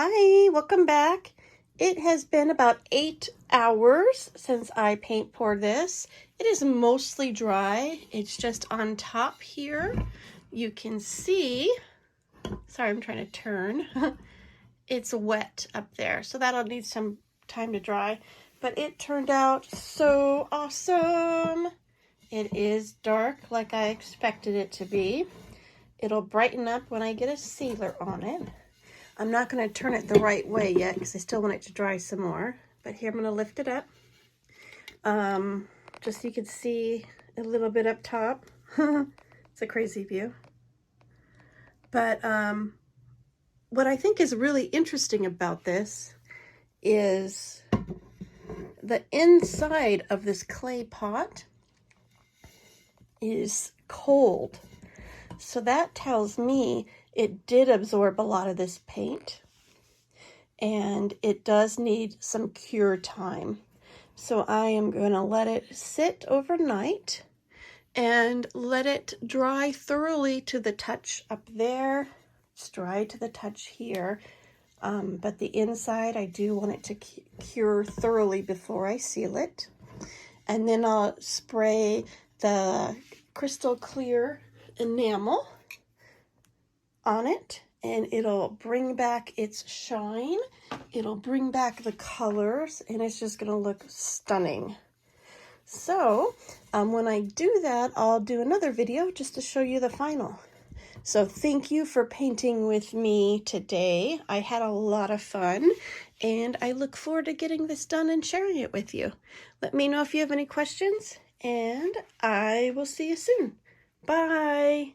Hi, welcome back. It has been about 8 hours since I paint poured this. It is mostly dry. It's just on top here. You can see, sorry, I'm trying to turn. It's wet up there, so that'll need some time to dry. But it turned out so awesome. It is dark like I expected it to be. It'll brighten up when I get a sealer on it. I'm not going to turn it the right way yet because I still want it to dry some more. But here I'm going to lift it up. Just so you can see a little bit up top. It's a crazy view. But what I think is really interesting about this is the inside of this clay pot is cold. So that tells me it did absorb a lot of this paint and it does need some cure time. So I am going to let it sit overnight and let it dry thoroughly to the touch up there. It's dry to the touch here. But the inside, I do want it to cure thoroughly before I seal it. And then I'll spray the crystal clear enamel on it, and it'll bring back its shine. It'll bring back the colors, and it's just going to look stunning. So when I do that, I'll do another video just to show you the final. So thank you for painting with me today. I had a lot of fun, and I look forward to getting this done and sharing it with you. Let me know if you have any questions, and I will see you soon. Bye.